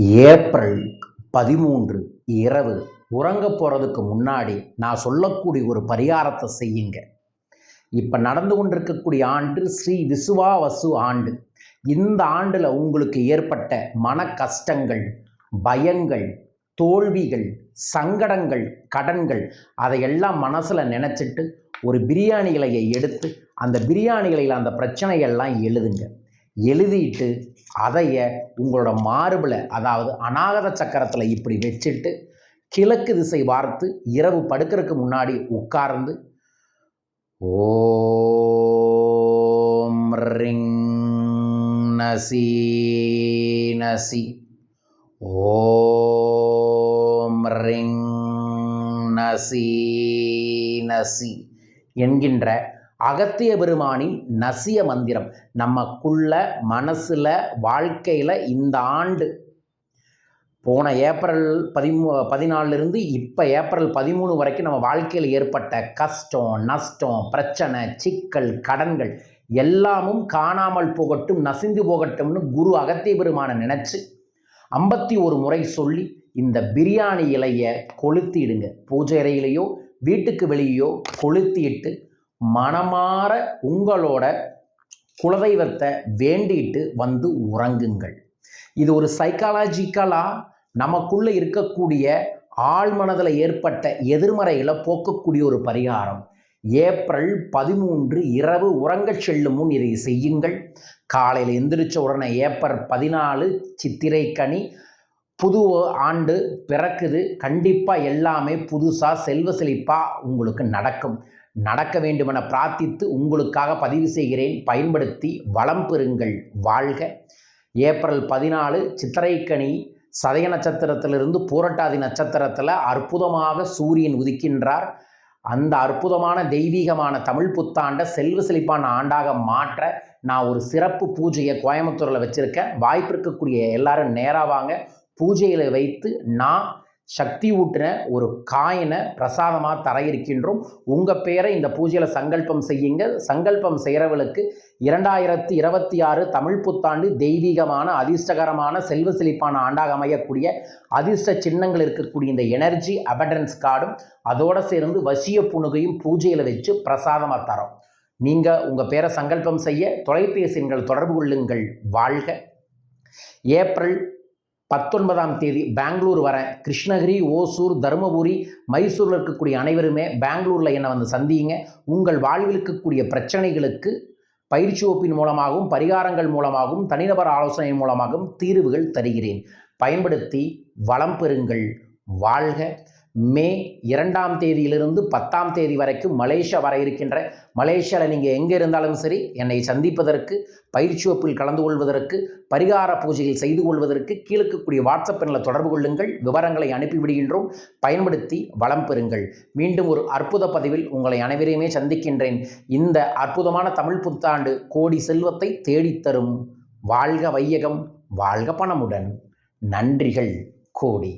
April 13 இரவு உறங்க போகிறதுக்கு முன்னாடி நான் சொல்லக்கூடிய ஒரு பரிகாரத்தை செய்யுங்க. இப்போ நடந்து கொண்டிருக்கக்கூடிய ஆண்டு ஸ்ரீ விசுவாவசு ஆண்டு. இந்த ஆண்டில் உங்களுக்கு ஏற்பட்ட மன கஷ்டங்கள், பயங்கள், தோல்விகள், சங்கடங்கள், கடன்கள் அதையெல்லாம் மனசில் நினச்சிட்டு ஒரு பிரியாணி இலையை எடுத்து அந்த பிரியாணி இலையில் அந்த பிரச்சனையெல்லாம் எழுதுங்க. எழுதிட்டு அதைய உங்களோட மார்பில், அதாவது அநாகத சக்கரத்தில் இப்படி வச்சுட்டு கிழக்கு திசை பார்த்து இரவு படுக்கிறதுக்கு முன்னாடி உட்கார்ந்து ஓம் ரிங் நசி நசி, ஓம் ரிங் நசி நசி என்கின்ற அகத்திய பெருமானின் நசிய மந்திரம் நமக்குள்ள மனசில் வாழ்க்கையில் இந்த ஆண்டு போன ஏப்ரல் 14 இப்போ ஏப்ரல் 13 வரைக்கும் நம்ம வாழ்க்கையில் ஏற்பட்ட கஷ்டம், நஷ்டம், பிரச்சனை, சிக்கல், கடன்கள் எல்லாமும் காணாமல் போகட்டும், நசிந்து போகட்டும்னு குரு அகத்திய பெருமானை நினச்சி 51 முறை சொல்லி இந்த பிரியாணி இலையை கொளுத்திடுங்க. பூஜை அறையிலையோ வீட்டுக்கு வெளியோ கொளுத்திட்டு மனமாற உங்களோட குலதெய்வத்தை வேண்டிட்டு வந்து உறங்குங்கள். இது ஒரு சைக்காலஜிக்கலாக நமக்குள்ளே இருக்கக்கூடிய ஆழ்மனதில் ஏற்பட்ட எதிர்மறைகளை போக்கக்கூடிய ஒரு பரிகாரம். ஏப்ரல் 13 இரவு உறங்கச் செல்லும் முன் இதை செய்யுங்கள். காலையில் எந்திரிச்ச உடனே ஏப்ரல் 14 சித்திரை கனி, புது ஆண்டு பிறக்குது. கண்டிப்பாக எல்லாமே புதுசாக செல்வ செழிப்பாக உங்களுக்கு நடக்க வேண்டுமென பிரார்த்தித்து உங்களுக்காக பதிவு செய்கிறேன். பயன்படுத்தி வளம் பெறுங்கள். வாழ்க. ஏப்ரல் 14 சித்திரைக்கனி, சதய நட்சத்திரத்திலிருந்து பூரட்டாதி நட்சத்திரத்தில் அற்புதமாக சூரியன் உதிக்கின்றார். அந்த அற்புதமான தெய்வீகமான தமிழ் புத்தாண்டை செல்வ செழிப்பான ஆண்டாக மாற்ற நான் ஒரு சிறப்பு பூஜையை கோயம்புத்தூரில் வச்சுருக்கேன். வாய்ப்பு இருக்கக்கூடிய எல்லாரும் நேராக வாங்க. பூஜையில் வைத்து நான் சக்தி ஊட்டின ஒரு காயினை பிரசாதமாக தர இருக்கின்றோம். உங்கள் பேரை இந்த பூஜையில் சங்கல்பம் செய்யுங்க. சங்கல்பம் செய்கிறவர்களுக்கு 2026 தமிழ் புத்தாண்டு தெய்வீகமான அதிர்ஷ்டகரமான செல்வ செழிப்பான ஆண்டாக அமையக்கூடிய அதிர்ஷ்ட சின்னங்கள் இருக்கக்கூடிய இந்த எனர்ஜி அபண்டன்ஸ் கார்டும் அதோடு சேர்ந்து வசிய புணுகையும் பூஜையில் வச்சு பிரசாதமாக தரோம். நீங்கள் உங்கள் பேரை சங்கல்பம் செய்ய தொலைபேசி எண்கள் தொடர்பு கொள்ளுங்கள். வாழ்க. ஏப்ரல் 19ஆம் தேதி பெங்களூர் வரேன். கிருஷ்ணகிரி, ஓசூர், தருமபுரி, மைசூரில் இருக்கக்கூடிய அனைவருமே பெங்களூரில் என்னை வந்து சந்தியுங்க. உங்கள் வாழ்வில் இருக்கக்கூடிய பிரச்சனைகளுக்கு பயிற்சி வகுப்பின் மூலமாகவும் பரிகாரங்கள் மூலமாகவும் தனிநபர் ஆலோசனை மூலமாகவும் தீர்வுகள் தருகிறேன். பயன்படுத்தி வளம் பெறுங்கள். வாழ்க. மே 2ஆம் தேதியிலிருந்து 10ஆம் தேதி வரைக்கும் மலேசியா வர இருக்கின்ற. மலேசியாவில் நீங்கள் எங்கே இருந்தாலும் சரி என்னை சந்திப்பதற்கு, பயிற்சி வகுப்பில் கலந்து கொள்வதற்கு, பரிகார பூஜைகள் செய்து கொள்வதற்கு கீழக்கக்கூடிய வாட்ஸ்அப் எண்ணில் தொடர்பு கொள்ளுங்கள். விவரங்களை அனுப்பிவிடுகின்றோம். பயன்படுத்தி வளம் பெறுங்கள். மீண்டும் ஒரு அற்புத பதிவில் உங்களை அனைவரையுமே சந்திக்கின்றேன். இந்த அற்புதமான தமிழ் புத்தாண்டு கோடி செல்வத்தை தேடித்தரும். வாழ்க வையகம், வாழ்க பணமுடன். நன்றிகள் கோடி.